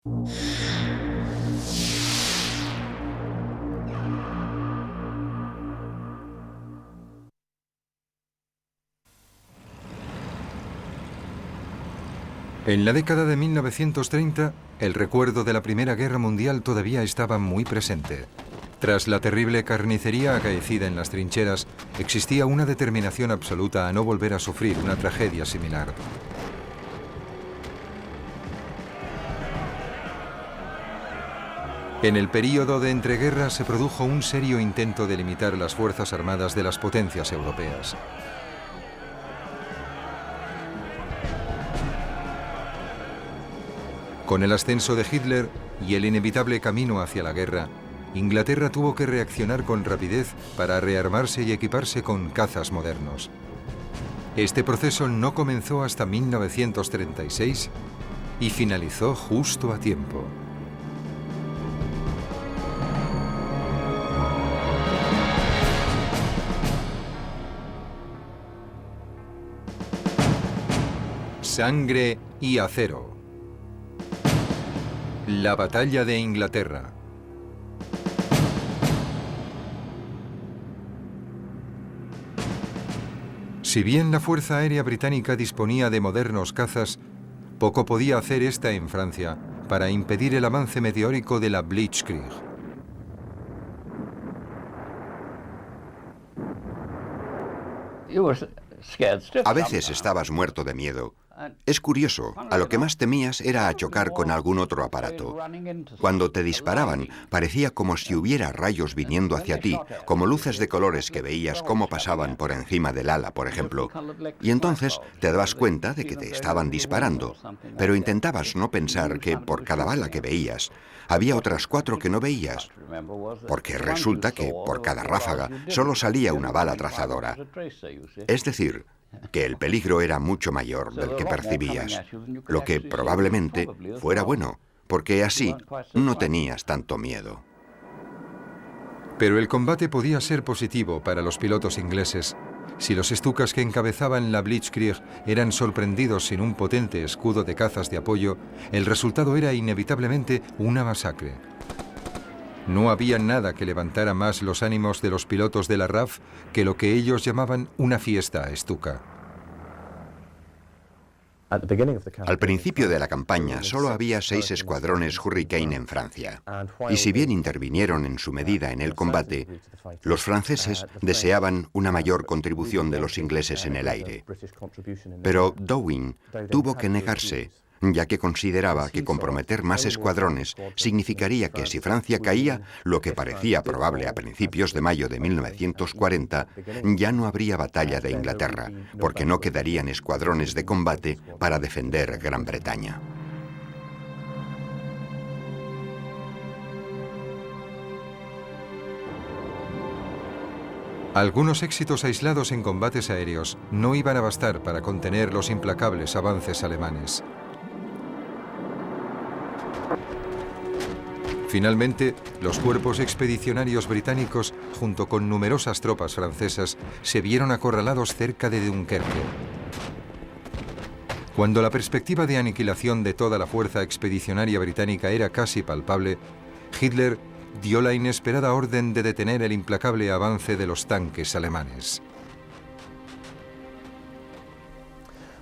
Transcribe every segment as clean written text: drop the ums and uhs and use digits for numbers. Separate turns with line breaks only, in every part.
En la década de 1930, el recuerdo de la Primera Guerra Mundial todavía estaba muy presente. Tras la terrible carnicería acaecida en las trincheras, existía una determinación absoluta a no volver a sufrir una tragedia similar. En el período de entreguerras se produjo un serio intento de limitar las fuerzas armadas de las potencias europeas. Con el ascenso de Hitler y el inevitable camino hacia la guerra, Inglaterra tuvo que reaccionar con rapidez para rearmarse y equiparse con cazas modernos. Este proceso no comenzó hasta 1936 y finalizó justo a tiempo. Sangre y acero. La batalla de Inglaterra. Si bien la Fuerza Aérea Británica disponía de modernos cazas, poco podía hacer esta en Francia para impedir el avance meteórico de la Blitzkrieg.
A veces estabas muerto de miedo. Es curioso, a lo que más temías era a chocar con algún otro aparato. Cuando te disparaban, parecía como si hubiera rayos viniendo hacia ti, como luces de colores que veías cómo pasaban por encima del ala, por ejemplo. Y entonces te dabas cuenta de que te estaban disparando, pero intentabas no pensar que por cada bala que veías, había otras 4 que no veías, porque resulta que por cada ráfaga solo salía una bala trazadora. Es decir, que el peligro era mucho mayor del que percibías, lo que probablemente fuera bueno, porque así no tenías tanto miedo.
Pero el combate podía ser positivo para los pilotos ingleses. Si los Stukas que encabezaban la Blitzkrieg eran sorprendidos sin un potente escudo de cazas de apoyo, el resultado era inevitablemente una masacre. No había nada que levantara más los ánimos de los pilotos de la RAF que lo que ellos llamaban una fiesta Stuka.
Al principio de la campaña solo había 6 escuadrones Hurricane en Francia, y si bien intervinieron en su medida en el combate, los franceses deseaban una mayor contribución de los ingleses en el aire. Pero Downing tuvo que negarse, ya que consideraba que comprometer más escuadrones significaría que si Francia caía, lo que parecía probable a principios de mayo de 1940, ya no habría batalla de Inglaterra, porque no quedarían escuadrones de combate para defender Gran Bretaña.
Algunos éxitos aislados en combates aéreos no iban a bastar para contener los implacables avances alemanes. Finalmente, los cuerpos expedicionarios británicos, junto con numerosas tropas francesas, se vieron acorralados cerca de Dunkerque. Cuando la perspectiva de aniquilación de toda la fuerza expedicionaria británica era casi palpable, Hitler dio la inesperada orden de detener el implacable avance de los tanques alemanes.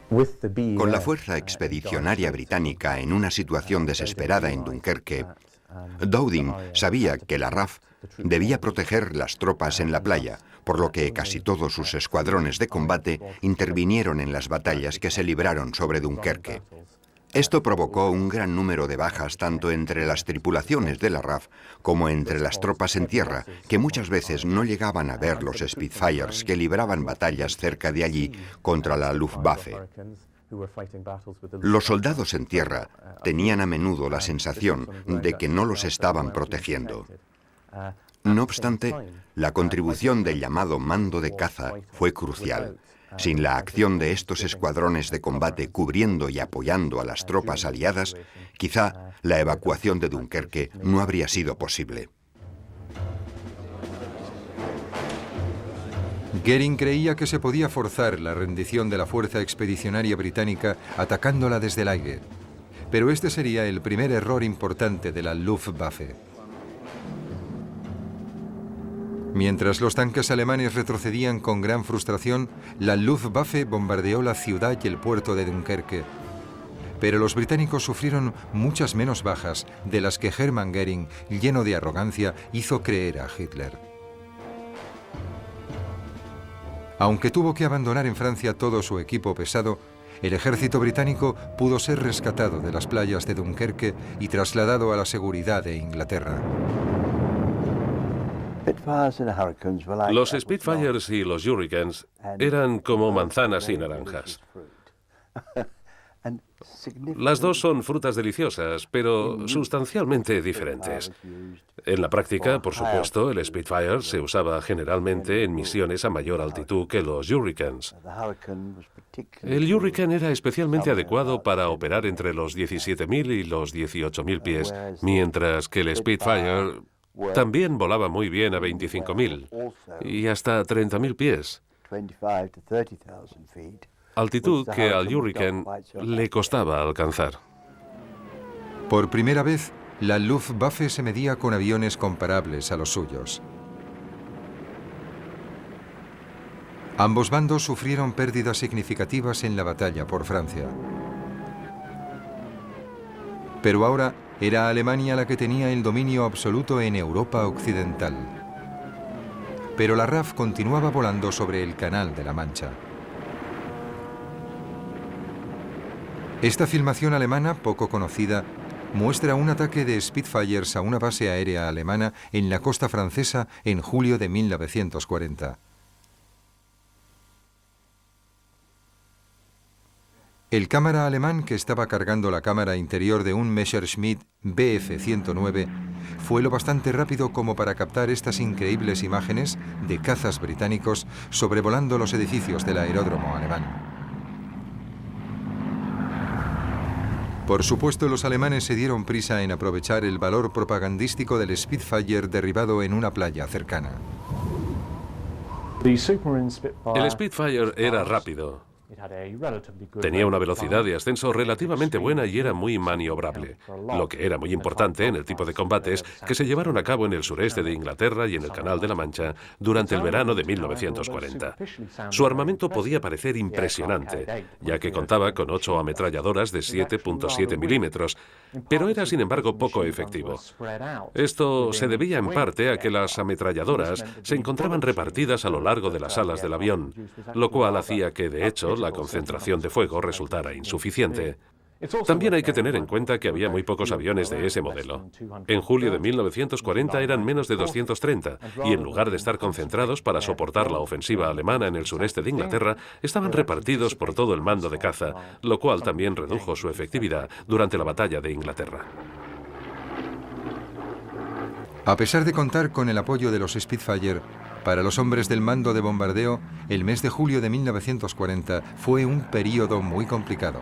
Con la fuerza expedicionaria británica en una situación desesperada en Dunkerque, Downing sabía que la RAF debía proteger las tropas en la playa, por lo que casi todos sus escuadrones de combate intervinieron en las batallas que se libraron sobre Dunkerque. Esto provocó un gran número de bajas tanto entre las tripulaciones de la RAF como entre las tropas en tierra, que muchas veces no llegaban a ver los Spitfires que libraban batallas cerca de allí contra la Luftwaffe. Los soldados en tierra tenían a menudo la sensación de que no los estaban protegiendo. No obstante, la contribución del llamado mando de caza fue crucial. Sin la acción de estos escuadrones de combate cubriendo y apoyando a las tropas aliadas, quizá la evacuación de Dunkerque no habría sido posible.
Goering creía que se podía forzar la rendición de la fuerza expedicionaria británica atacándola desde el aire. Pero este sería el primer error importante de la Luftwaffe. Mientras los tanques alemanes retrocedían con gran frustración, la Luftwaffe bombardeó la ciudad y el puerto de Dunkerque. Pero los británicos sufrieron muchas menos bajas de las que Hermann Göring, lleno de arrogancia, hizo creer a Hitler. Aunque tuvo que abandonar en Francia todo su equipo pesado, el ejército británico pudo ser rescatado de las playas de Dunkerque y trasladado a la seguridad de Inglaterra.
Los Spitfires y los Hurricanes eran como manzanas y naranjas. Las dos son frutas deliciosas, pero sustancialmente diferentes. En la práctica, por supuesto, el Spitfire se usaba generalmente en misiones a mayor altitud que los Hurricanes. El Hurricane era especialmente adecuado para operar entre los 17.000 y los 18.000 pies, mientras que el Spitfire también volaba muy bien a 25.000 y hasta 30.000 pies. Altitud que al Hurricane le costaba alcanzar.
Por primera vez, la Luftwaffe se medía con aviones comparables a los suyos. Ambos bandos sufrieron pérdidas significativas en la batalla por Francia. Pero ahora era Alemania la que tenía el dominio absoluto en Europa occidental. Pero la RAF continuaba volando sobre el Canal de la Mancha. Esta filmación alemana, poco conocida, muestra un ataque de Spitfires a una base aérea alemana en la costa francesa en julio de 1940. El cámara alemán, que estaba cargando la cámara interior de un Messerschmitt Bf-109, fue lo bastante rápido como para captar estas increíbles imágenes de cazas británicos sobrevolando los edificios del aeródromo alemán. Por supuesto, los alemanes se dieron prisa en aprovechar el valor propagandístico del Spitfire derribado en una playa cercana.
El Spitfire era rápido. Tenía una velocidad de ascenso relativamente buena y era muy maniobrable, lo que era muy importante en el tipo de combates que se llevaron a cabo en el sureste de Inglaterra y en el Canal de la Mancha durante el verano de 1940. Su armamento podía parecer impresionante, ya que contaba con 8 ametralladoras de 7.7 milímetros, pero era sin embargo poco efectivo. Esto se debía en parte a que las ametralladoras se encontraban repartidas a lo largo de las alas del avión, lo cual hacía que, de hecho, la concentración de fuego resultara insuficiente. También hay que tener en cuenta que había muy pocos aviones de ese modelo. En julio de 1940 eran menos de 230, y en lugar de estar concentrados para soportar la ofensiva alemana en el sureste de Inglaterra, estaban repartidos por todo el mando de caza, lo cual también redujo su efectividad durante la batalla de Inglaterra.
A pesar de contar con el apoyo de los Spitfire, para los hombres del mando de bombardeo, el mes de julio de 1940 fue un período muy complicado.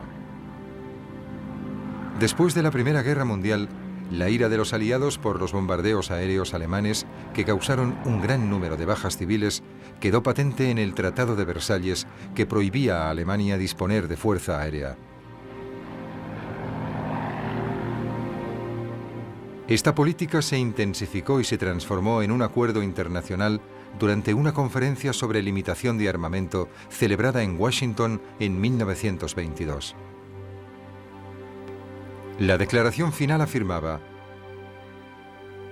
Después de la Primera Guerra Mundial, la ira de los aliados por los bombardeos aéreos alemanes, que causaron un gran número de bajas civiles, quedó patente en el Tratado de Versalles, que prohibía a Alemania disponer de fuerza aérea. Esta política se intensificó y se transformó en un acuerdo internacional durante una conferencia sobre limitación de armamento celebrada en Washington en 1922. La declaración final afirmaba: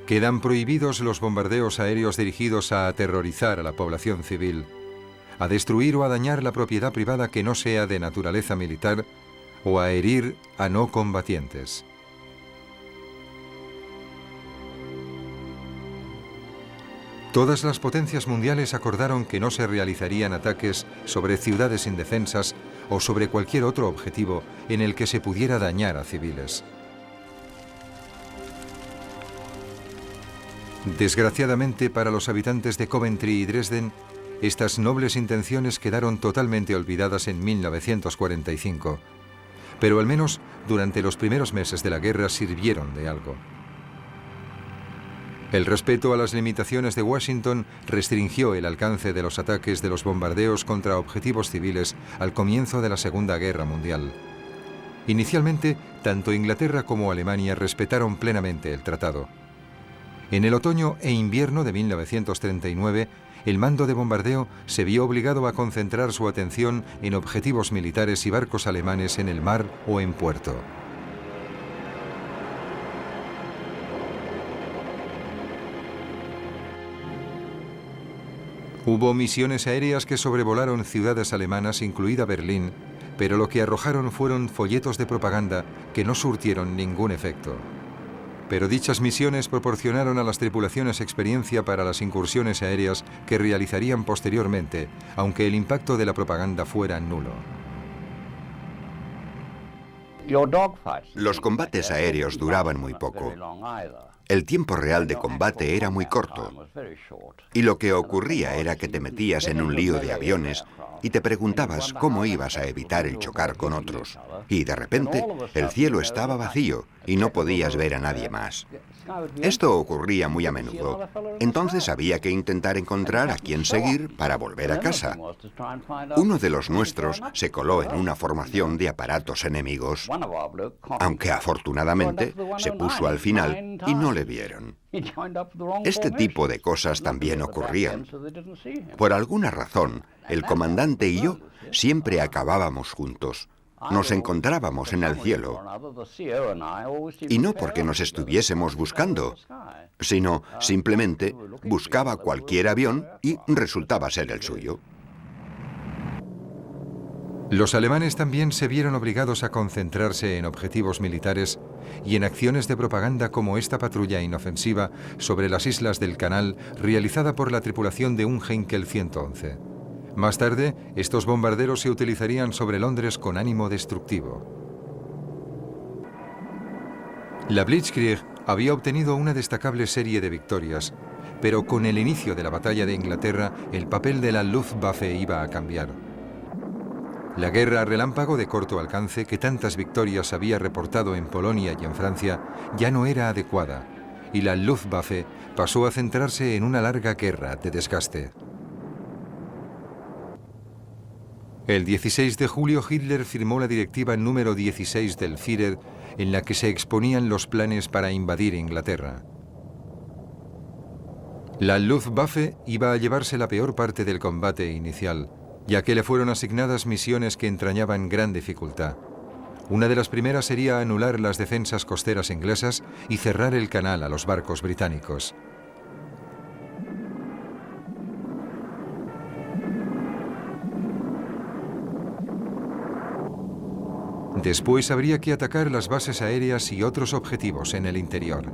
quedan prohibidos los bombardeos aéreos dirigidos a aterrorizar a la población civil, a destruir o a dañar la propiedad privada que no sea de naturaleza militar o a herir a no combatientes. Todas las potencias mundiales acordaron que no se realizarían ataques sobre ciudades indefensas o sobre cualquier otro objetivo en el que se pudiera dañar a civiles. Desgraciadamente para los habitantes de Coventry y Dresden, estas nobles intenciones quedaron totalmente olvidadas en 1945, pero al menos durante los primeros meses de la guerra sirvieron de algo. El respeto a las limitaciones de Washington restringió el alcance de los ataques de los bombardeos contra objetivos civiles al comienzo de la Segunda Guerra Mundial. Inicialmente, tanto Inglaterra como Alemania respetaron plenamente el tratado. En el otoño e invierno de 1939, el mando de bombardeo se vio obligado a concentrar su atención en objetivos militares y barcos alemanes en el mar o en puerto. Hubo misiones aéreas que sobrevolaron ciudades alemanas, incluida Berlín, pero lo que arrojaron fueron folletos de propaganda que no surtieron ningún efecto. Pero dichas misiones proporcionaron a las tripulaciones experiencia para las incursiones aéreas que realizarían posteriormente, aunque el impacto de la propaganda fuera nulo.
Los combates aéreos duraban muy poco. El tiempo real de combate era muy corto. Y lo que ocurría era que te metías en un lío de aviones y te preguntabas cómo ibas a evitar el chocar con otros. Y de repente, el cielo estaba vacío y no podías ver a nadie más. Esto ocurría muy a menudo. Entonces había que intentar encontrar a quién seguir para volver a casa. Uno de los nuestros se coló en una formación de aparatos enemigos, aunque afortunadamente se puso al final y no le vieron. Este tipo de cosas también ocurrían. Por alguna razón, el comandante y yo siempre acabábamos juntos. Nos encontrábamos en el cielo. Y no porque nos estuviésemos buscando, sino simplemente buscaba cualquier avión y resultaba ser el suyo.
Los alemanes también se vieron obligados a concentrarse en objetivos militares y en acciones de propaganda como esta patrulla inofensiva sobre las islas del Canal realizada por la tripulación de un Heinkel 111. Más tarde, estos bombarderos se utilizarían sobre Londres con ánimo destructivo. La Blitzkrieg había obtenido una destacable serie de victorias, pero con el inicio de la batalla de Inglaterra, el papel de la Luftwaffe iba a cambiar. La guerra relámpago de corto alcance que tantas victorias había reportado en Polonia y en Francia ya no era adecuada, y la Luftwaffe pasó a centrarse en una larga guerra de desgaste. El 16 de julio Hitler firmó la directiva número 16 del Führer en la que se exponían los planes para invadir Inglaterra. La Luftwaffe iba a llevarse la peor parte del combate inicial, ya que le fueron asignadas misiones que entrañaban gran dificultad. Una de las primeras sería anular las defensas costeras inglesas y cerrar el canal a los barcos británicos. Después habría que atacar las bases aéreas y otros objetivos en el interior.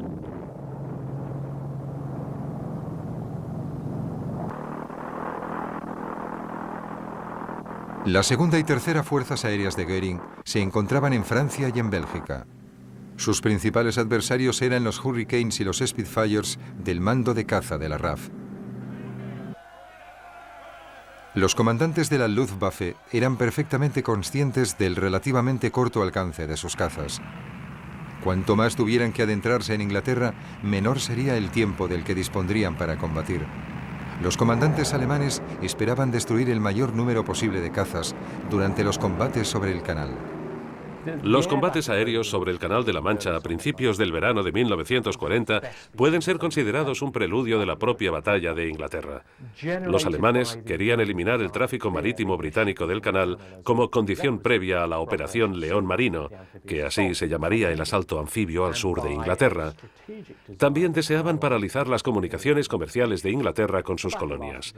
La segunda y tercera fuerzas aéreas de Göring se encontraban en Francia y en Bélgica. Sus principales adversarios eran los Hurricanes y los Spitfires del mando de caza de la RAF. Los comandantes de la Luftwaffe eran perfectamente conscientes del relativamente corto alcance de sus cazas. Cuanto más tuvieran que adentrarse en Inglaterra, menor sería el tiempo del que dispondrían para combatir. Los comandantes alemanes esperaban destruir el mayor número posible de cazas durante los combates sobre el canal.
Los combates aéreos sobre el Canal de la Mancha a principios del verano de 1940 pueden ser considerados un preludio de la propia batalla de Inglaterra. Los alemanes querían eliminar el tráfico marítimo británico del canal como condición previa a la Operación León Marino, que así se llamaría el asalto anfibio al sur de Inglaterra. También deseaban paralizar las comunicaciones comerciales de Inglaterra con sus colonias.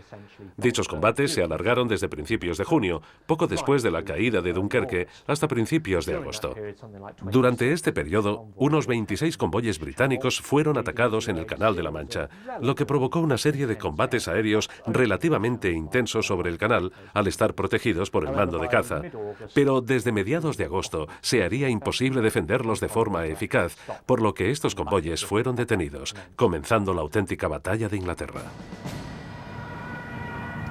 Dichos combates se alargaron desde principios de junio, poco después de la caída de Dunkerque, hasta principios de agosto. Durante este periodo, unos 26 convoyes británicos fueron atacados en el Canal de la Mancha, lo que provocó una serie de combates aéreos relativamente intensos sobre el canal al estar protegidos por el mando de caza. Pero desde mediados de agosto se haría imposible defenderlos de forma eficaz, por lo que estos convoyes fueron detenidos, comenzando la auténtica batalla de Inglaterra.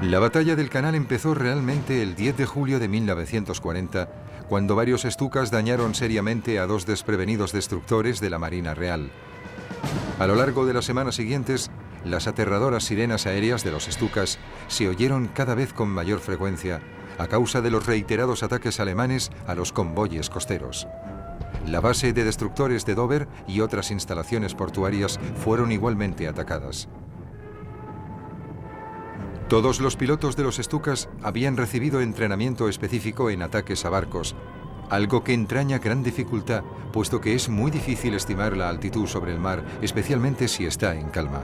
La batalla del canal empezó realmente el 10 de julio de 1940, cuando varios Stukas dañaron seriamente a dos desprevenidos destructores de la Marina Real. A lo largo de las semanas siguientes, las aterradoras sirenas aéreas de los Stukas se oyeron cada vez con mayor frecuencia, a causa de los reiterados ataques alemanes a los convoyes costeros. La base de destructores de Dover y otras instalaciones portuarias fueron igualmente atacadas. Todos los pilotos de los Stukas habían recibido entrenamiento específico en ataques a barcos, algo que entraña gran dificultad, puesto que es muy difícil estimar la altitud sobre el mar, especialmente si está en calma.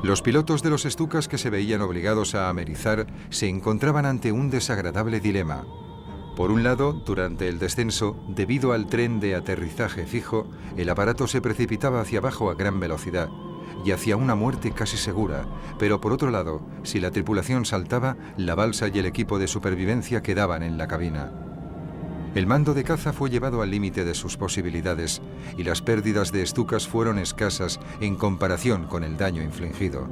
Los pilotos de los Stukas que se veían obligados a amerizar se encontraban ante un desagradable dilema. Por un lado, durante el descenso, debido al tren de aterrizaje fijo, el aparato se precipitaba hacia abajo a gran velocidad y hacia una muerte casi segura, pero por otro lado, si la tripulación saltaba, la balsa y el equipo de supervivencia quedaban en la cabina. El mando de caza fue llevado al límite de sus posibilidades y las pérdidas de Stukas fueron escasas en comparación con el daño infligido.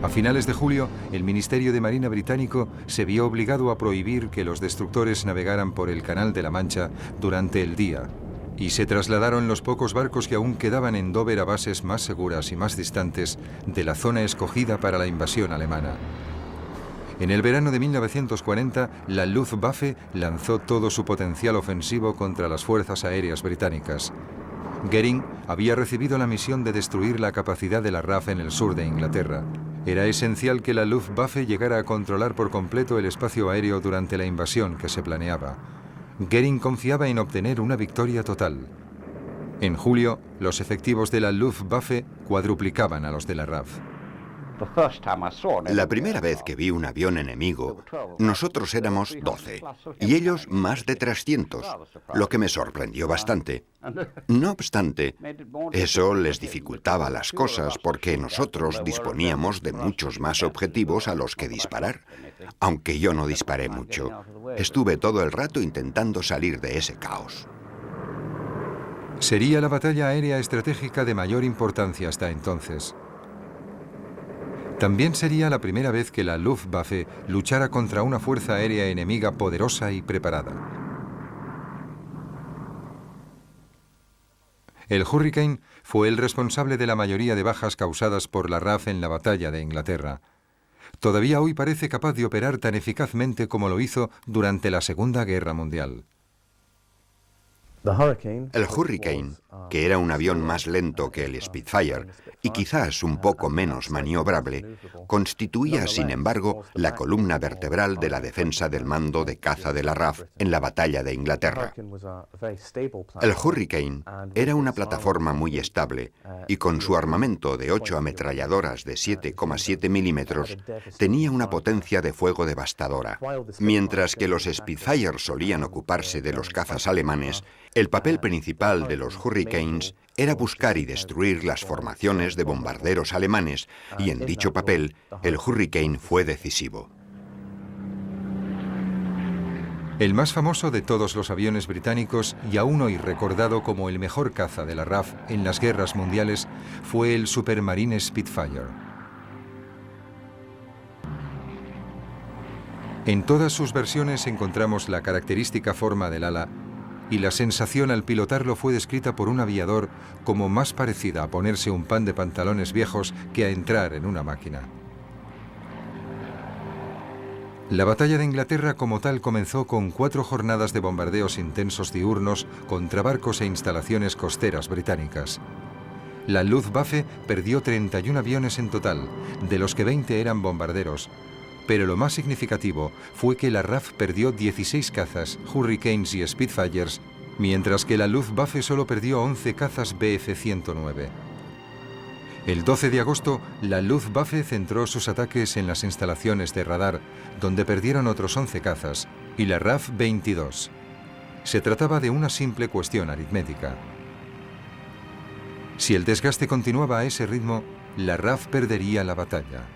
A finales de julio, el Ministerio de Marina británico se vio obligado a prohibir que los destructores navegaran por el Canal de la Mancha durante el día, y se trasladaron los pocos barcos que aún quedaban en Dover a bases más seguras y más distantes de la zona escogida para la invasión alemana. En el verano de 1940, la Luftwaffe lanzó todo su potencial ofensivo contra las fuerzas aéreas británicas. Goering había recibido la misión de destruir la capacidad de la RAF en el sur de Inglaterra. Era esencial que la Luftwaffe llegara a controlar por completo el espacio aéreo durante la invasión que se planeaba. Goering confiaba en obtener una victoria total. En julio, los efectivos de la Luftwaffe cuadruplicaban a los de la RAF.
La primera vez que vi un avión enemigo, nosotros éramos 12 y ellos más de 300, lo que me sorprendió bastante. No obstante, eso les dificultaba las cosas porque nosotros disponíamos de muchos más objetivos a los que disparar. Aunque yo no disparé mucho, estuve todo el rato intentando salir de ese caos.
Sería la batalla aérea estratégica de mayor importancia hasta entonces. También sería la primera vez que la Luftwaffe luchara contra una fuerza aérea enemiga poderosa y preparada. El Hurricane fue el responsable de la mayoría de bajas causadas por la RAF en la batalla de Inglaterra. Todavía hoy parece capaz de operar tan eficazmente como lo hizo durante la Segunda Guerra Mundial.
El Hurricane, que era un avión más lento que el Spitfire y quizás un poco menos maniobrable, constituía, sin embargo, la columna vertebral de la defensa del mando de caza de la RAF en la batalla de Inglaterra. El Hurricane era una plataforma muy estable y con su armamento de 8 ametralladoras de 7,7 milímetros tenía una potencia de fuego devastadora. Mientras que los Spitfire solían ocuparse de los cazas alemanes, el papel principal de los Hurricanes era buscar y destruir las formaciones de bombarderos alemanes, y en dicho papel, el Hurricane fue decisivo.
El más famoso de todos los aviones británicos, y aún hoy recordado como el mejor caza de la RAF en las guerras mundiales, fue el Supermarine Spitfire. En todas sus versiones encontramos la característica forma del ala, y la sensación al pilotarlo fue descrita por un aviador como más parecida a ponerse un pan de pantalones viejos que a entrar en una máquina. La batalla de Inglaterra como tal comenzó con 4 jornadas de bombardeos intensos diurnos contra barcos e instalaciones costeras británicas. La Luftwaffe perdió 31 aviones en total, de los que 20 eran bombarderos, pero lo más significativo fue que la RAF perdió 16 cazas, Hurricanes y Spitfires, mientras que la Luftwaffe solo perdió 11 cazas Bf-109. El 12 de agosto, la Luftwaffe centró sus ataques en las instalaciones de radar, donde perdieron otros 11 cazas, y la RAF 22. Se trataba de una simple cuestión aritmética. Si el desgaste continuaba a ese ritmo, la RAF perdería la batalla.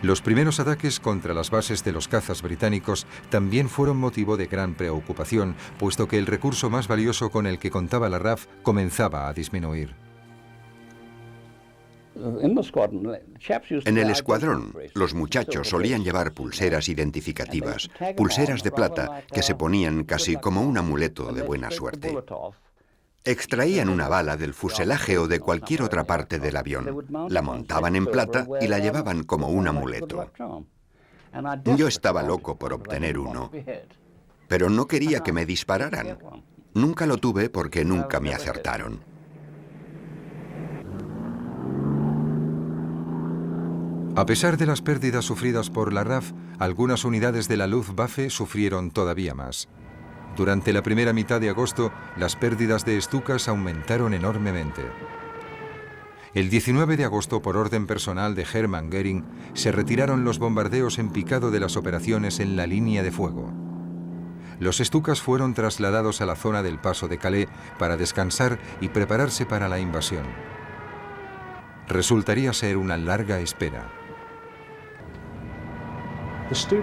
Los primeros ataques contra las bases de los cazas británicos también fueron motivo de gran preocupación, puesto que el recurso más valioso con el que contaba la RAF comenzaba a disminuir.
En el escuadrón, los muchachos solían llevar pulseras identificativas, pulseras de plata que se ponían casi como un amuleto de buena suerte. Extraían una bala del fuselaje o de cualquier otra parte del avión, la montaban en plata y la llevaban como un amuleto. Yo estaba loco por obtener uno, pero no quería que me dispararan. Nunca lo tuve porque nunca me acertaron.
A pesar de las pérdidas sufridas por la RAF, algunas unidades de la Luftwaffe sufrieron todavía más. Durante la primera mitad de agosto, las pérdidas de Stukas aumentaron enormemente. El 19 de agosto, por orden personal de Hermann Göring, se retiraron los bombardeos en picado de las operaciones en la línea de fuego. Los Stukas fueron trasladados a la zona del paso de Calais para descansar y prepararse para la invasión. Resultaría ser una larga espera.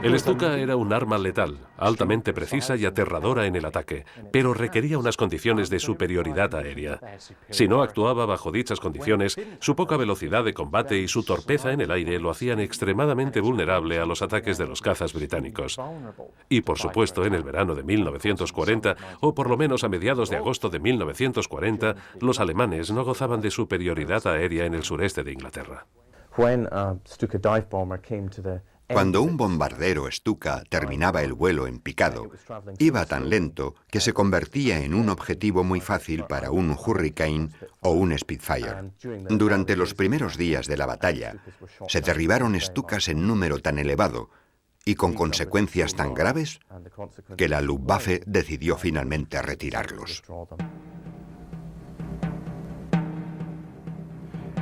El Stuka era un arma letal, altamente precisa y aterradora en el ataque, pero requería unas condiciones de superioridad aérea. Si no actuaba bajo dichas condiciones, su poca velocidad de combate y su torpeza en el aire lo hacían extremadamente vulnerable a los ataques de los cazas británicos. Y por supuesto, en el verano de 1940, o por lo menos a mediados de agosto de 1940, los alemanes no gozaban de superioridad aérea en el sureste de Inglaterra.
Cuando un bombardero Stuka terminaba el vuelo en picado, iba tan lento que se convertía en un objetivo muy fácil para un Hurricane o un Spitfire. Durante los primeros días de la batalla, se derribaron Stukas en número tan elevado y con consecuencias tan graves que la Luftwaffe decidió finalmente retirarlos.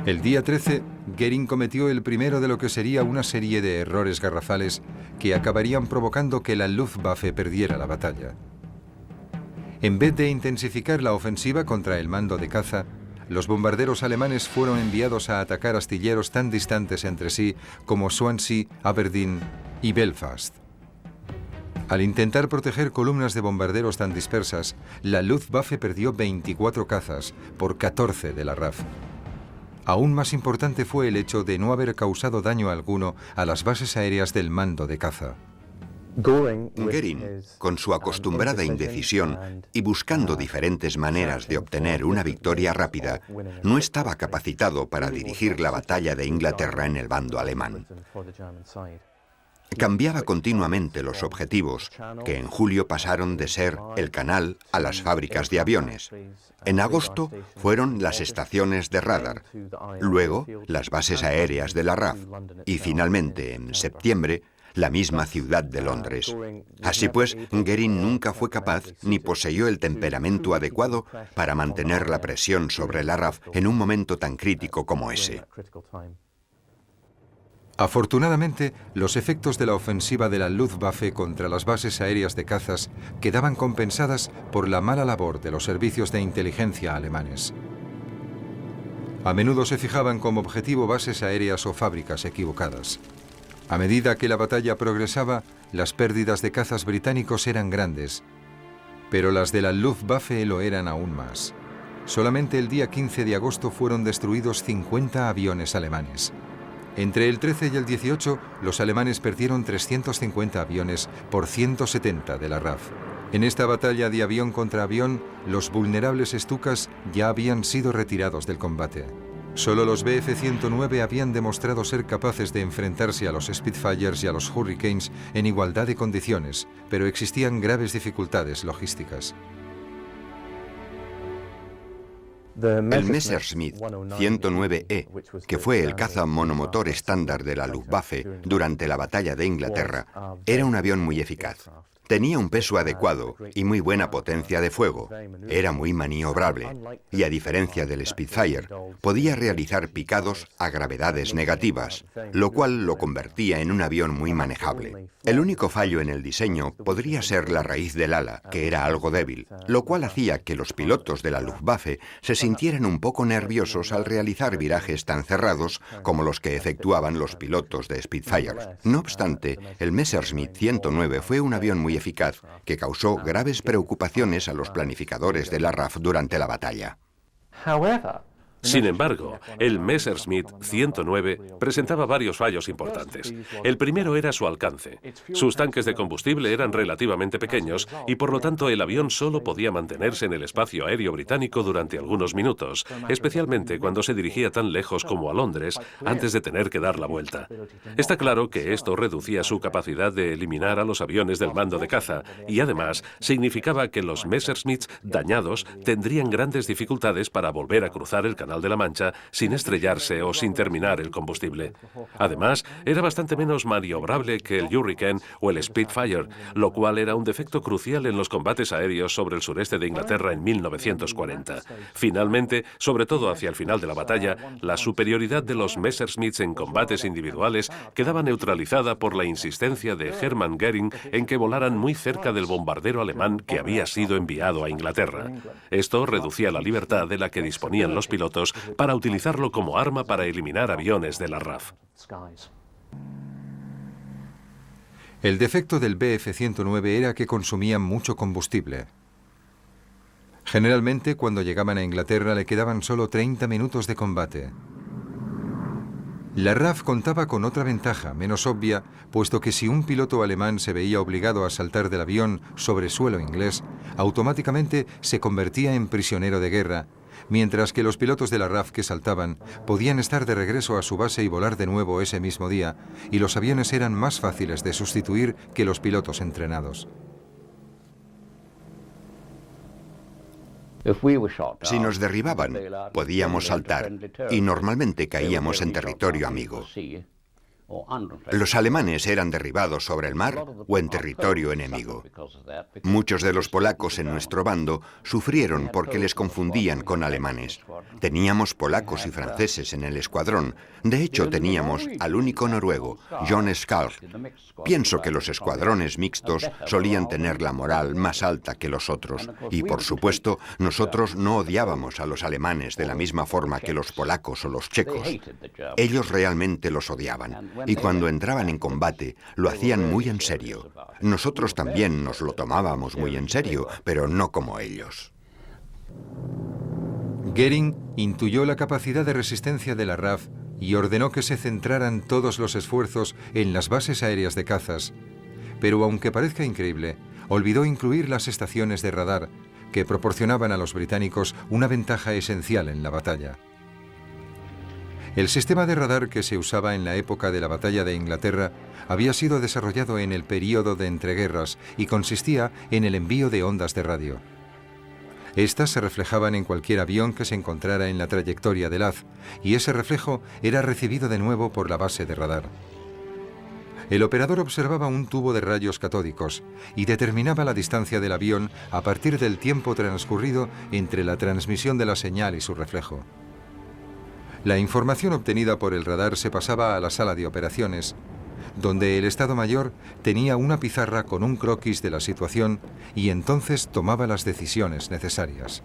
El día 13, Göring cometió el primero de lo que sería una serie de errores garrafales que acabarían provocando que la Luftwaffe perdiera la batalla. En vez de intensificar la ofensiva contra el mando de caza, los bombarderos alemanes fueron enviados a atacar astilleros tan distantes entre sí como Swansea, Aberdeen y Belfast. Al intentar proteger columnas de bombarderos tan dispersas, la Luftwaffe perdió 24 cazas por 14 de la RAF. Aún más importante fue el hecho de no haber causado daño alguno a las bases aéreas del mando de caza.
Göring, con su acostumbrada indecisión y buscando diferentes maneras de obtener una victoria rápida, no estaba capacitado para dirigir la batalla de Inglaterra en el bando alemán. Cambiaba continuamente los objetivos, que en julio pasaron de ser el canal a las fábricas de aviones. En agosto fueron las estaciones de radar, luego las bases aéreas de la RAF y finalmente en septiembre la misma ciudad de Londres. Así pues, Göring nunca fue capaz ni poseyó el temperamento adecuado para mantener la presión sobre la RAF en un momento tan crítico como ese.
Afortunadamente, los efectos de la ofensiva de la Luftwaffe contra las bases aéreas de cazas quedaban compensadas por la mala labor de los servicios de inteligencia alemanes. A menudo se fijaban como objetivo bases aéreas o fábricas equivocadas. A medida que la batalla progresaba, las pérdidas de cazas británicos eran grandes, pero las de la Luftwaffe lo eran aún más. Solamente el día 15 de agosto fueron destruidos 50 aviones alemanes. Entre el 13 y el 18, los alemanes perdieron 350 aviones por 170 de la RAF. En esta batalla de avión contra avión, los vulnerables Stukas ya habían sido retirados del combate. Solo los Bf-109 habían demostrado ser capaces de enfrentarse a los Spitfires y a los Hurricanes en igualdad de condiciones, pero existían graves dificultades logísticas.
El Messerschmitt 109E, que fue el caza monomotor estándar de la Luftwaffe durante la batalla de Inglaterra, era un avión muy eficaz. Tenía un peso adecuado y muy buena potencia de fuego. Era muy maniobrable y, a diferencia del Spitfire, podía realizar picados a gravedades negativas, lo cual lo convertía en un avión muy manejable. El único fallo en el diseño podría ser la raíz del ala, que era algo débil, lo cual hacía que los pilotos de la Luftwaffe se sintieran un poco nerviosos al realizar virajes tan cerrados como los que efectuaban los pilotos de Spitfire. No obstante, el Messerschmitt 109 fue un avión muy eficaz que causó graves preocupaciones a los planificadores de la RAF durante la batalla.
Sin embargo, el Messerschmitt 109 presentaba varios fallos importantes. El primero era su alcance. Sus tanques de combustible eran relativamente pequeños y por lo tanto el avión solo podía mantenerse en el espacio aéreo británico durante algunos minutos, especialmente cuando se dirigía tan lejos como a Londres antes de tener que dar la vuelta. Está claro que esto reducía su capacidad de eliminar a los aviones del mando de caza y además significaba que los Messerschmitts dañados tendrían grandes dificultades para volver a cruzar el Canal de la Mancha sin estrellarse o sin terminar el combustible. Además, era bastante menos maniobrable que el Hurricane o el Spitfire, lo cual era un defecto crucial en los combates aéreos sobre el sureste de Inglaterra en 1940. Finalmente, sobre todo hacia el final de la batalla, la superioridad de los Messerschmitts en combates individuales quedaba neutralizada por la insistencia de Hermann Göring en que volaran muy cerca del bombardero alemán que había sido enviado a Inglaterra. Esto reducía la libertad de la que disponían los pilotos para utilizarlo como arma para eliminar aviones de la RAF.
El defecto del Bf-109 era que consumía mucho combustible. Generalmente, cuando llegaban a Inglaterra, le quedaban solo 30 minutos de combate. La RAF contaba con otra ventaja, menos obvia, puesto que si un piloto alemán se veía obligado a saltar del avión sobre suelo inglés, automáticamente se convertía en prisionero de guerra, mientras que los pilotos de la RAF que saltaban podían estar de regreso a su base y volar de nuevo ese mismo día, y los aviones eran más fáciles de sustituir que los pilotos entrenados.
Si nos derribaban, podíamos saltar y normalmente caíamos en territorio amigo. Los alemanes eran derribados sobre el mar o en territorio enemigo. Muchos de los polacos en nuestro bando sufrieron porque les confundían con alemanes. Teníamos polacos y franceses en el escuadrón. De hecho, teníamos al único noruego, John Skarl. Pienso que los escuadrones mixtos solían tener la moral más alta que los otros. Y, por supuesto, nosotros no odiábamos a los alemanes de la misma forma que los polacos o los checos. Ellos realmente los odiaban. Y cuando entraban en combate, lo hacían muy en serio. Nosotros también nos lo tomábamos muy en serio, pero no como ellos.
Göring intuyó la capacidad de resistencia de la RAF y ordenó que se centraran todos los esfuerzos en las bases aéreas de cazas. Pero aunque parezca increíble, olvidó incluir las estaciones de radar, que proporcionaban a los británicos una ventaja esencial en la batalla. El sistema de radar que se usaba en la época de la batalla de Inglaterra había sido desarrollado en el período de entreguerras y consistía en el envío de ondas de radio. Estas se reflejaban en cualquier avión que se encontrara en la trayectoria del haz, y ese reflejo era recibido de nuevo por la base de radar. El operador observaba un tubo de rayos catódicos y determinaba la distancia del avión a partir del tiempo transcurrido entre la transmisión de la señal y su reflejo. La información obtenida por el radar se pasaba a la sala de operaciones, donde el Estado Mayor tenía una pizarra con un croquis de la situación y entonces tomaba las decisiones necesarias.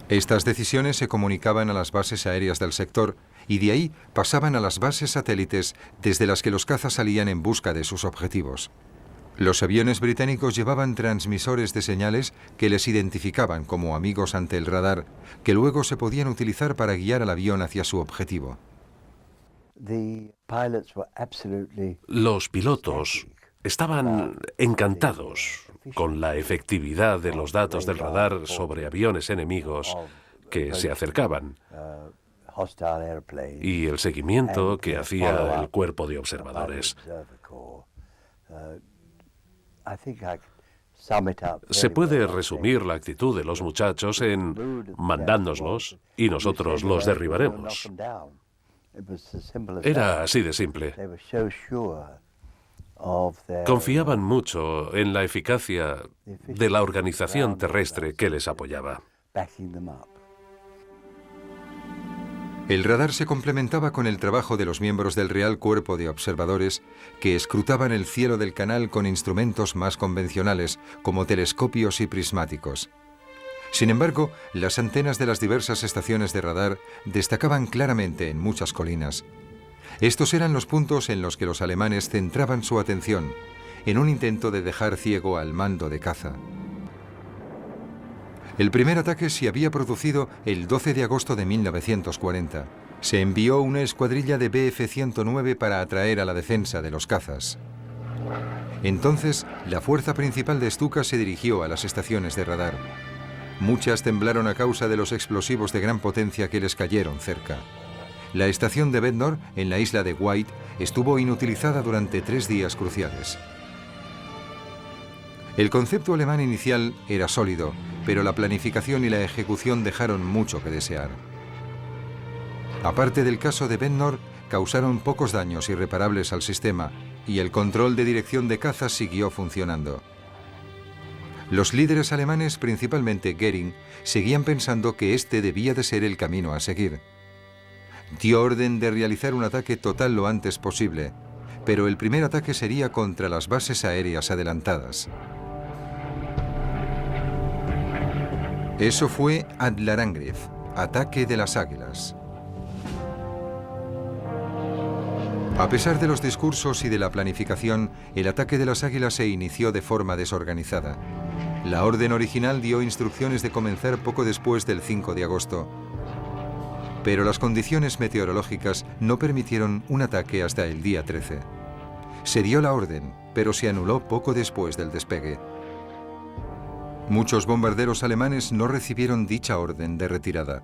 Estas decisiones se comunicaban a las bases aéreas del sector y de ahí pasaban a las bases satélites desde las que los cazas salían en busca de sus objetivos. Los aviones británicos llevaban transmisores de señales que les identificaban como amigos ante el radar, que luego se podían utilizar para guiar al avión hacia su objetivo.
Los pilotos estaban encantados con la efectividad de los datos del radar sobre aviones enemigos que se acercaban y el seguimiento que hacía el cuerpo de observadores. Se puede resumir la actitud de los muchachos en mandádnoslos y nosotros los derribaremos. Era así de simple. Confiaban mucho en la eficacia de la organización terrestre que les apoyaba.
El radar se complementaba con el trabajo de los miembros del Real Cuerpo de Observadores que escrutaban el cielo del canal con instrumentos más convencionales, como telescopios y prismáticos. Sin embargo, las antenas de las diversas estaciones de radar destacaban claramente en muchas colinas. Estos eran los puntos en los que los alemanes centraban su atención, en un intento de dejar ciego al mando de caza. El primer ataque se había producido el 12 de agosto de 1940. Se envió una escuadrilla de Bf-109 para atraer a la defensa de los cazas. Entonces, la fuerza principal de Stuka se dirigió a las estaciones de radar. Muchas temblaron a causa de los explosivos de gran potencia que les cayeron cerca. La estación de Bednor, en la isla de White, estuvo inutilizada durante 3 días cruciales. El concepto alemán inicial era sólido, pero la planificación y la ejecución dejaron mucho que desear. Aparte del caso de Bednor, causaron pocos daños irreparables al sistema y el control de dirección de cazas siguió funcionando. Los líderes alemanes, principalmente Göring, seguían pensando que este debía de ser el camino a seguir. Dio orden de realizar un ataque total lo antes posible, pero el primer ataque sería contra las bases aéreas adelantadas. Eso fue Adlerangriff, ataque de las águilas. A pesar de los discursos y de la planificación, el ataque de las águilas se inició de forma desorganizada. La orden original dio instrucciones de comenzar poco después del 5 de agosto. Pero las condiciones meteorológicas no permitieron un ataque hasta el día 13. Se dio la orden, pero se anuló poco después del despegue. Muchos bombarderos alemanes no recibieron dicha orden de retirada.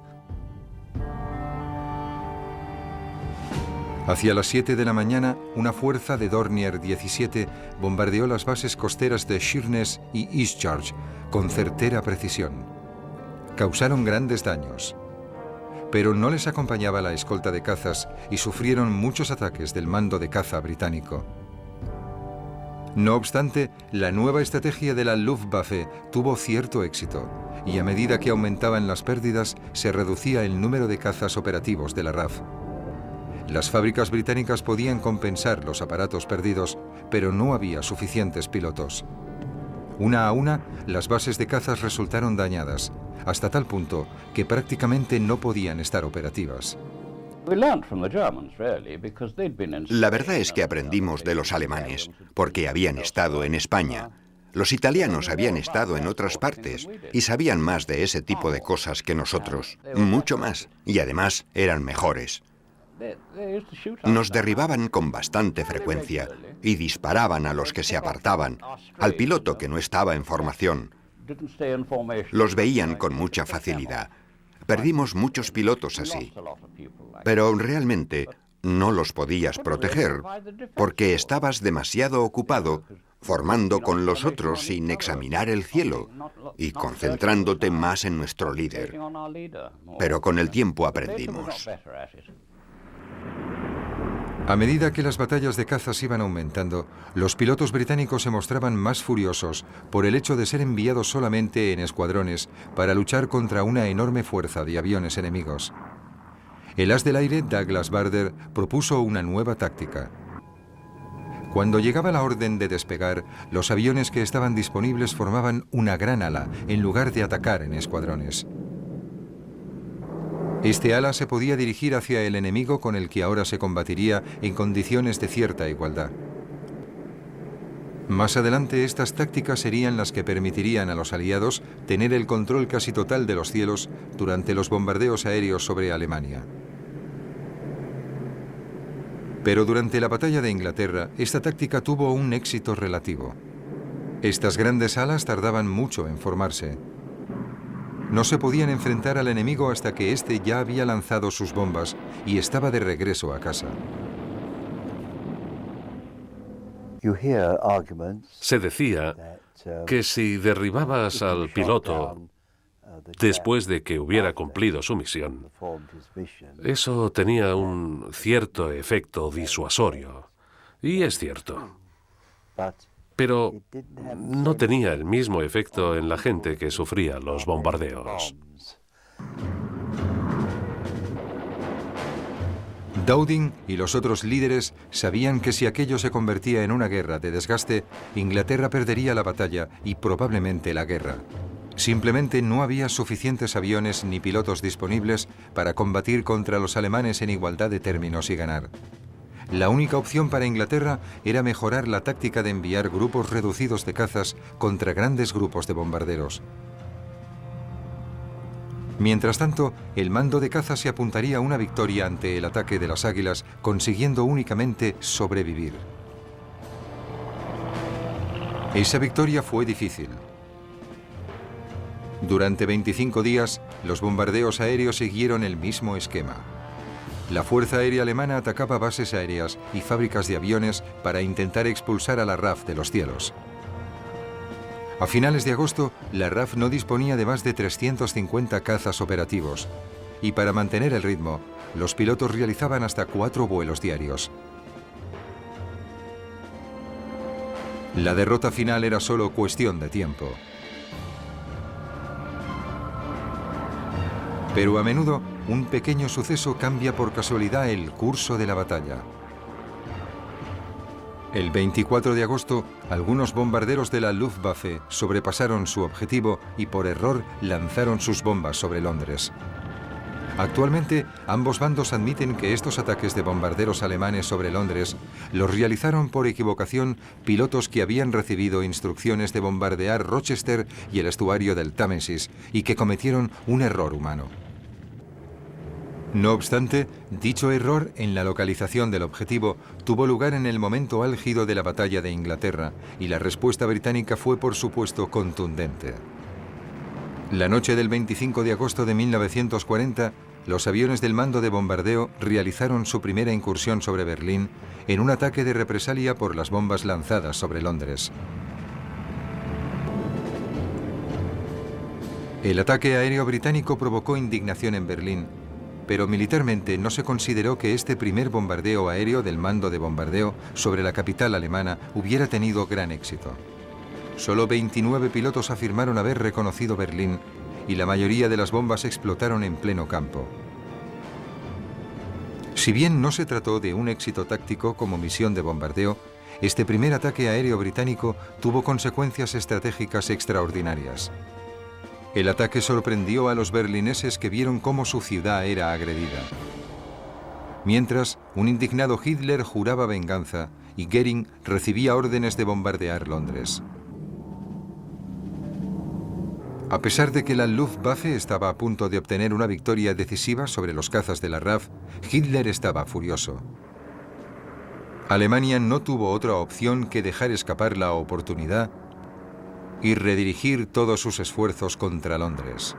Hacia las 7 de la mañana, una fuerza de Dornier 17 bombardeó las bases costeras de Sheerness y Eastchurch con certera precisión. Causaron grandes daños, pero no les acompañaba la escolta de cazas y sufrieron muchos ataques del mando de caza británico. No obstante, la nueva estrategia de la Luftwaffe tuvo cierto éxito y a medida que aumentaban las pérdidas, se reducía el número de cazas operativos de la RAF. Las fábricas británicas podían compensar los aparatos perdidos, pero no había suficientes pilotos. Una a una, las bases de cazas resultaron dañadas, hasta tal punto que prácticamente no podían estar operativas.
La verdad es que aprendimos de los alemanes, porque habían estado en España. Los italianos habían estado en otras partes y sabían más de ese tipo de cosas que nosotros, mucho más, y además eran mejores. Nos derribaban con bastante frecuencia y disparaban a los que se apartaban, al piloto que no estaba en formación. Los veían con mucha facilidad. Perdimos muchos pilotos así, pero realmente no los podías proteger porque estabas demasiado ocupado formando con los otros sin examinar el cielo y concentrándote más en nuestro líder. Pero con el tiempo aprendimos.
A medida que las batallas de cazas iban aumentando, los pilotos británicos se mostraban más furiosos por el hecho de ser enviados solamente en escuadrones para luchar contra una enorme fuerza de aviones enemigos. El as del aire, Douglas Bader, propuso una nueva táctica. Cuando llegaba la orden de despegar, los aviones que estaban disponibles formaban una gran ala en lugar de atacar en escuadrones. Este ala se podía dirigir hacia el enemigo con el que ahora se combatiría en condiciones de cierta igualdad. Más adelante, estas tácticas serían las que permitirían a los aliados tener el control casi total de los cielos durante los bombardeos aéreos sobre Alemania. Pero durante la batalla de Inglaterra, esta táctica tuvo un éxito relativo. Estas grandes alas tardaban mucho en formarse. No se podían enfrentar al enemigo hasta que éste ya había lanzado sus bombas y estaba de regreso a casa.
Se decía que si derribabas al piloto después de que hubiera cumplido su misión, eso tenía un cierto efecto disuasorio. Y es cierto. Pero no tenía el mismo efecto en la gente que sufría los bombardeos.
Dowding y los otros líderes sabían que si aquello se convertía en una guerra de desgaste, Inglaterra perdería la batalla y probablemente la guerra. Simplemente no había suficientes aviones ni pilotos disponibles para combatir contra los alemanes en igualdad de términos y ganar. La única opción para Inglaterra era mejorar la táctica de enviar grupos reducidos de cazas contra grandes grupos de bombarderos. Mientras tanto, el mando de caza se apuntaría a una victoria ante el ataque de las águilas, consiguiendo únicamente sobrevivir. Esa victoria fue difícil. Durante 25 días, los bombardeos aéreos siguieron el mismo esquema. La Fuerza Aérea Alemana atacaba bases aéreas y fábricas de aviones para intentar expulsar a la RAF de los cielos. A finales de agosto, la RAF no disponía de más de 350 cazas operativos, y para mantener el ritmo, los pilotos realizaban hasta 4 vuelos diarios. La derrota final era solo cuestión de tiempo. Pero a menudo, un pequeño suceso cambia por casualidad el curso de la batalla. El 24 de agosto, algunos bombarderos de la Luftwaffe sobrepasaron su objetivo y por error lanzaron sus bombas sobre Londres. Actualmente, ambos bandos admiten que estos ataques de bombarderos alemanes sobre Londres los realizaron por equivocación pilotos que habían recibido instrucciones de bombardear Rochester y el estuario del Támesis y que cometieron un error humano. No obstante, dicho error en la localización del objetivo tuvo lugar en el momento álgido de la batalla de Inglaterra y la respuesta británica fue, por supuesto, contundente. La noche del 25 de agosto de 1940, los aviones del mando de bombardeo realizaron su primera incursión sobre Berlín en un ataque de represalia por las bombas lanzadas sobre Londres. El ataque aéreo británico provocó indignación en Berlín, pero militarmente no se consideró que este primer bombardeo aéreo del mando de bombardeo sobre la capital alemana hubiera tenido gran éxito. Solo 29 pilotos afirmaron haber reconocido Berlín y la mayoría de las bombas explotaron en pleno campo. Si bien no se trató de un éxito táctico como misión de bombardeo, este primer ataque aéreo británico tuvo consecuencias estratégicas extraordinarias. El ataque sorprendió a los berlineses que vieron cómo su ciudad era agredida. Mientras, un indignado Hitler juraba venganza y Göring recibía órdenes de bombardear Londres. A pesar de que la Luftwaffe estaba a punto de obtener una victoria decisiva sobre los cazas de la RAF, Hitler estaba furioso. Alemania no tuvo otra opción que dejar escapar la oportunidad y redirigir todos sus esfuerzos contra Londres.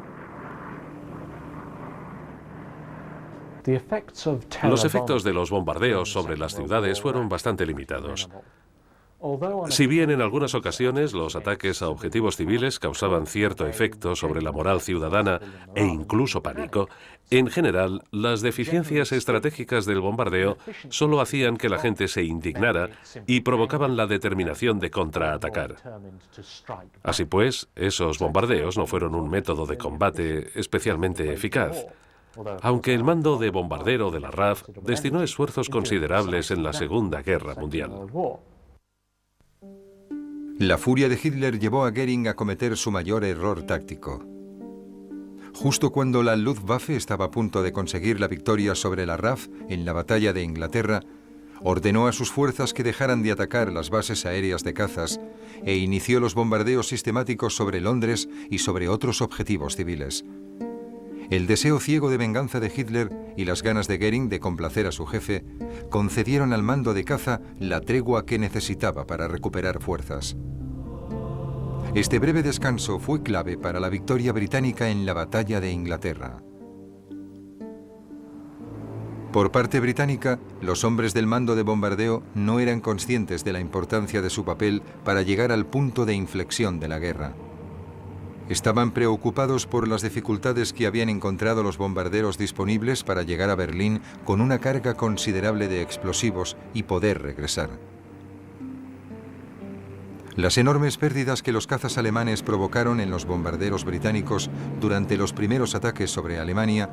Los efectos de los bombardeos sobre las ciudades fueron bastante limitados. Si bien en algunas ocasiones los ataques a objetivos civiles causaban cierto efecto sobre la moral ciudadana e incluso pánico, en general las deficiencias estratégicas del bombardeo solo hacían que la gente se indignara y provocaban la determinación de contraatacar. Así pues, esos bombardeos no fueron un método de combate especialmente eficaz, aunque el mando de bombardero de la RAF destinó esfuerzos considerables en la Segunda Guerra Mundial.
La furia de Hitler llevó a Göring a cometer su mayor error táctico. Justo cuando la Luftwaffe estaba a punto de conseguir la victoria sobre la RAF en la batalla de Inglaterra, ordenó a sus fuerzas que dejaran de atacar las bases aéreas de cazas e inició los bombardeos sistemáticos sobre Londres y sobre otros objetivos civiles. El deseo ciego de venganza de Hitler y las ganas de Göring de complacer a su jefe concedieron al mando de caza la tregua que necesitaba para recuperar fuerzas. Este breve descanso fue clave para la victoria británica en la batalla de Inglaterra. Por parte británica, los hombres del mando de bombardeo no eran conscientes de la importancia de su papel para llegar al punto de inflexión de la guerra. Estaban preocupados por las dificultades que habían encontrado los bombarderos disponibles para llegar a Berlín con una carga considerable de explosivos y poder regresar. Las enormes pérdidas que los cazas alemanes provocaron en los bombarderos británicos durante los primeros ataques sobre Alemania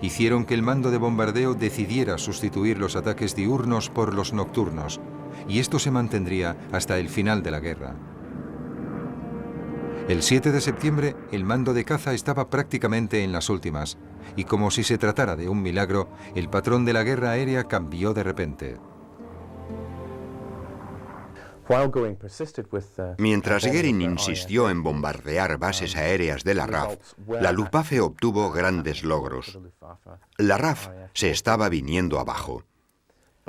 hicieron que el mando de bombardeo decidiera sustituir los ataques diurnos por los nocturnos, y esto se mantendría hasta el final de la guerra. El 7 de septiembre, el mando de caza estaba prácticamente en las últimas, y como si se tratara de un milagro, el patrón de la guerra aérea cambió de repente.
Mientras Goering insistió en bombardear bases aéreas de la RAF, la Luftwaffe obtuvo grandes logros. La RAF se estaba viniendo abajo.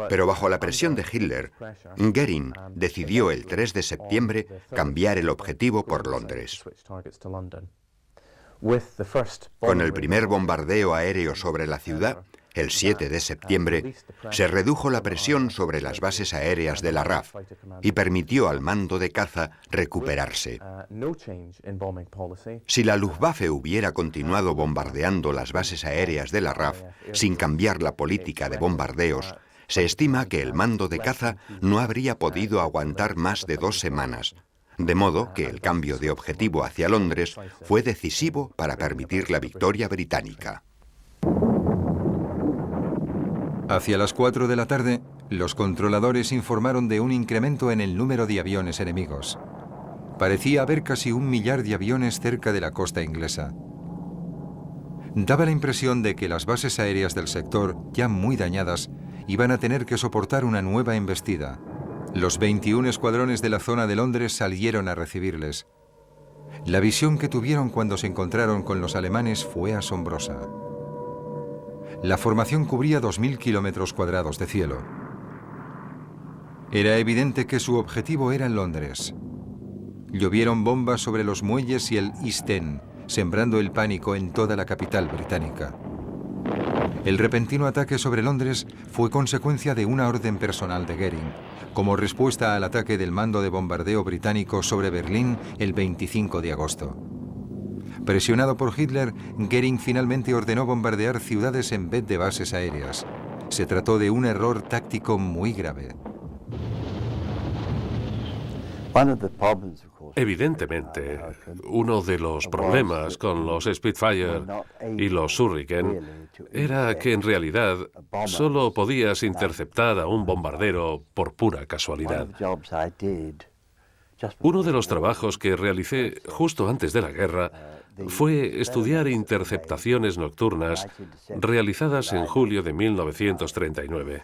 Pero bajo la presión de Hitler, Goering decidió el 3 de septiembre cambiar el objetivo por Londres. Con el primer bombardeo aéreo sobre la ciudad, el 7 de septiembre, se redujo la presión sobre las bases aéreas de la RAF y permitió al mando de caza recuperarse. Si la Luftwaffe hubiera continuado bombardeando las bases aéreas de la RAF sin cambiar la política de bombardeos, se estima que el mando de caza no habría podido aguantar más de 2 semanas, de modo que el cambio de objetivo hacia Londres fue decisivo para permitir la victoria británica.
Hacia las 4 de la tarde, los controladores informaron de un incremento en el número de aviones enemigos. Parecía haber casi 1 millar de aviones cerca de la costa inglesa. Daba la impresión de que las bases aéreas del sector, ya muy dañadas, iban a tener que soportar una nueva embestida. Los 21 escuadrones de la zona de Londres salieron a recibirles. La visión que tuvieron cuando se encontraron con los alemanes fue asombrosa. La formación cubría 2.000 kilómetros cuadrados de cielo. Era evidente que su objetivo era Londres. Llovieron bombas sobre los muelles y el East End, sembrando el pánico en toda la capital británica. El repentino ataque sobre Londres fue consecuencia de una orden personal de Goering, como respuesta al ataque del mando de bombardeo británico sobre Berlín el 25 de agosto. Presionado por Hitler, Goering finalmente ordenó bombardear ciudades en vez de bases aéreas. Se trató de un error táctico muy grave.
Evidentemente, uno de los problemas con los Spitfire y los Hurricane era que en realidad solo podías interceptar a un bombardero por pura casualidad. Uno de los trabajos que realicé justo antes de la guerra fue estudiar interceptaciones nocturnas realizadas en julio de 1939.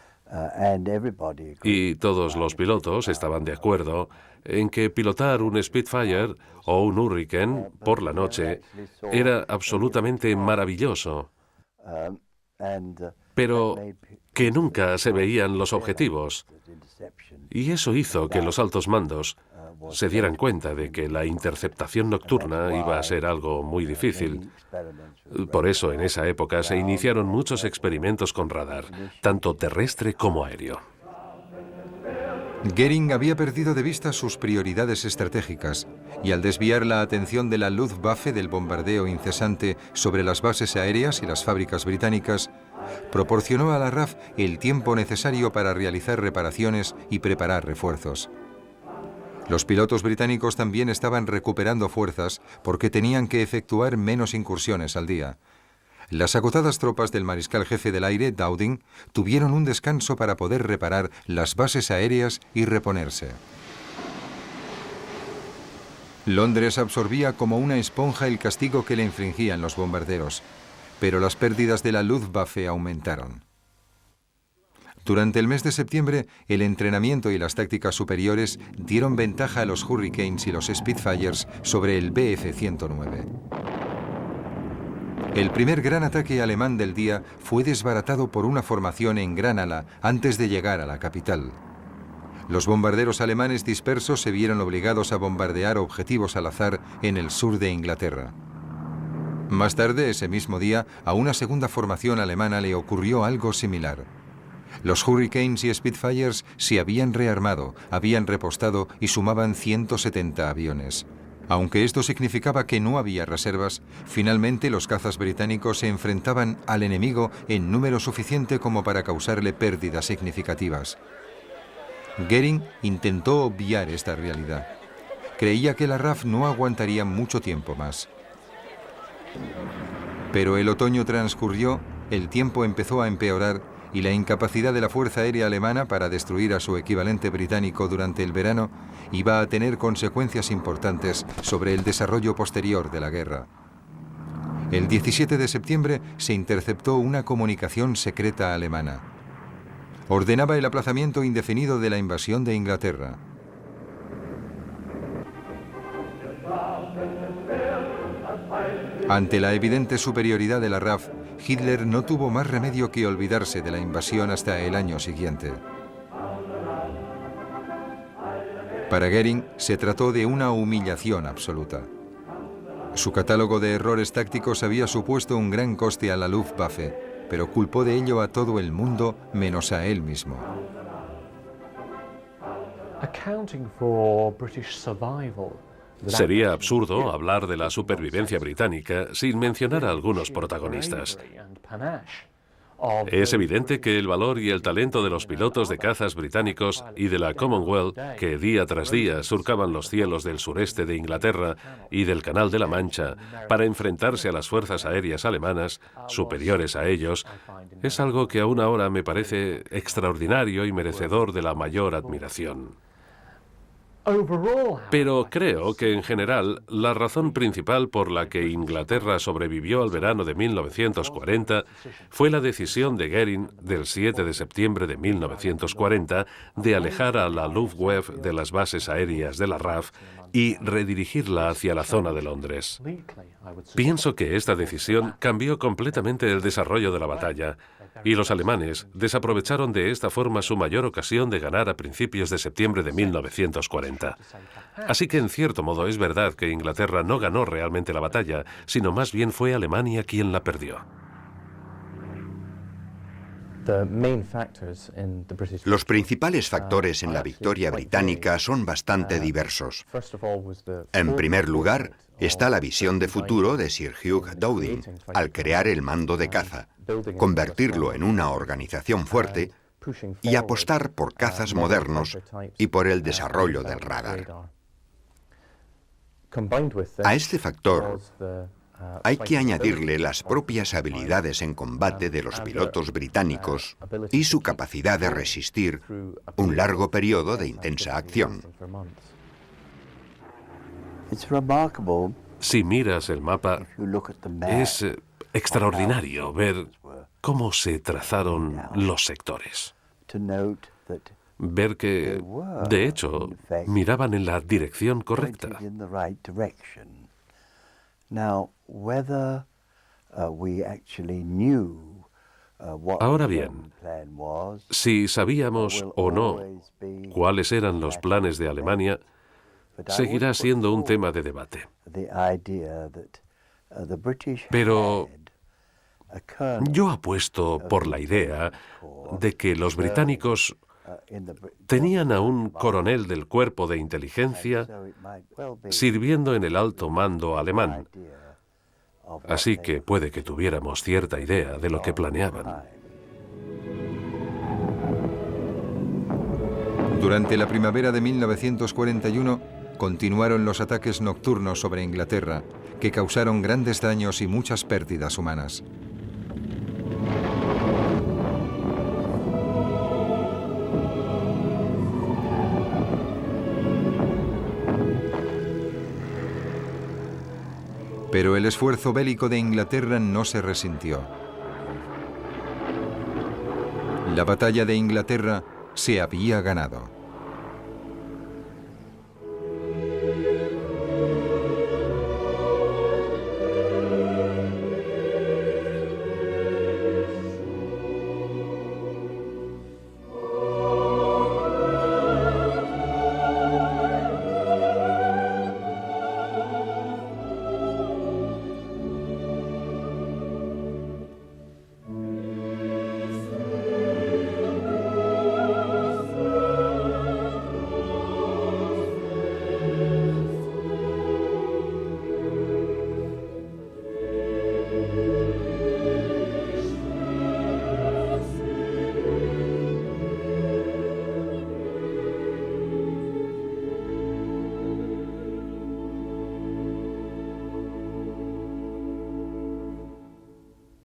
Y todos los pilotos estaban de acuerdo en que pilotar un Spitfire o un Hurricane por la noche era absolutamente maravilloso, pero que nunca se veían los objetivos. Y eso hizo que los altos mandos se dieran cuenta de que la interceptación nocturna iba a ser algo muy difícil. Por eso, en esa época se iniciaron muchos experimentos con radar, tanto terrestre como aéreo.
Goering había perdido de vista sus prioridades estratégicas y al desviar la atención de la Luftwaffe del bombardeo incesante sobre las bases aéreas y las fábricas británicas, proporcionó a la RAF el tiempo necesario para realizar reparaciones y preparar refuerzos. Los pilotos británicos también estaban recuperando fuerzas porque tenían que efectuar menos incursiones al día. Las agotadas tropas del mariscal jefe del aire, Dowding, tuvieron un descanso para poder reparar las bases aéreas y reponerse. Londres absorbía como una esponja el castigo que le infligían los bombarderos, pero las pérdidas de la Luftwaffe aumentaron. Durante el mes de septiembre, el entrenamiento y las tácticas superiores dieron ventaja a los Hurricanes y los Spitfires sobre el Bf-109. El primer gran ataque alemán del día fue desbaratado por una formación en gran ala antes de llegar a la capital. Los bombarderos alemanes dispersos se vieron obligados a bombardear objetivos al azar en el sur de Inglaterra. Más tarde, ese mismo día, a una segunda formación alemana le ocurrió algo similar. Los Hurricanes y Spitfires se habían rearmado, habían repostado y sumaban 170 aviones. Aunque esto significaba que no había reservas, finalmente los cazas británicos se enfrentaban al enemigo en número suficiente como para causarle pérdidas significativas. Goering intentó obviar esta realidad. Creía que la RAF no aguantaría mucho tiempo más. Pero el otoño transcurrió, el tiempo empezó a empeorar y la incapacidad de la Fuerza Aérea Alemana para destruir a su equivalente británico durante el verano iba a tener consecuencias importantes sobre el desarrollo posterior de la guerra. El 17 de septiembre se interceptó una comunicación secreta alemana. Ordenaba el aplazamiento indefinido de la invasión de Inglaterra. Ante la evidente superioridad de la RAF, Hitler no tuvo más remedio que olvidarse de la invasión hasta el año siguiente. Para Goering se trató de una humillación absoluta. Su catálogo de errores tácticos había supuesto un gran coste a la Luftwaffe, pero culpó de ello a todo el mundo menos a él mismo.
Sería absurdo hablar de la supervivencia británica sin mencionar a algunos protagonistas. Es evidente que el valor y el talento de los pilotos de cazas británicos y de la Commonwealth, que día tras día surcaban los cielos del sureste de Inglaterra y del Canal de la Mancha para enfrentarse a las fuerzas aéreas alemanas, superiores a ellos, es algo que aún ahora me parece extraordinario y merecedor de la mayor admiración. Pero creo que, en general, la razón principal por la que Inglaterra sobrevivió al verano de 1940 fue la decisión de Goering del 7 de septiembre de 1940 de alejar a la Luftwaffe de las bases aéreas de la RAF y redirigirla hacia la zona de Londres. Pienso que esta decisión cambió completamente el desarrollo de la batalla, y los alemanes desaprovecharon de esta forma su mayor ocasión de ganar a principios de septiembre de 1940. Así que, en cierto modo, es verdad que Inglaterra no ganó realmente la batalla, sino más bien fue Alemania quien la perdió.
Los principales factores en la victoria británica son bastante diversos. En primer lugar, está la visión de futuro de Sir Hugh Dowding al crear el mando de caza, convertirlo en una organización fuerte y apostar por cazas modernos y por el desarrollo del radar. A este factor hay que añadirle las propias habilidades en combate de los pilotos británicos y su capacidad de resistir un largo periodo de intensa acción.
Si miras el mapa, es extraordinario ver cómo se trazaron los sectores. Ver que, de hecho, miraban en la dirección correcta. Ahora bien, si sabíamos o no cuáles eran los planes de Alemania, seguirá siendo un tema de debate. Pero yo apuesto por la idea de que los británicos tenían a un coronel del cuerpo de inteligencia sirviendo en el alto mando alemán, así que puede que tuviéramos cierta idea de lo que planeaban.
Durante la primavera de 1941, continuaron los ataques nocturnos sobre Inglaterra, que causaron grandes daños y muchas pérdidas humanas. Pero el esfuerzo bélico de Inglaterra no se resintió. La batalla de Inglaterra se había ganado.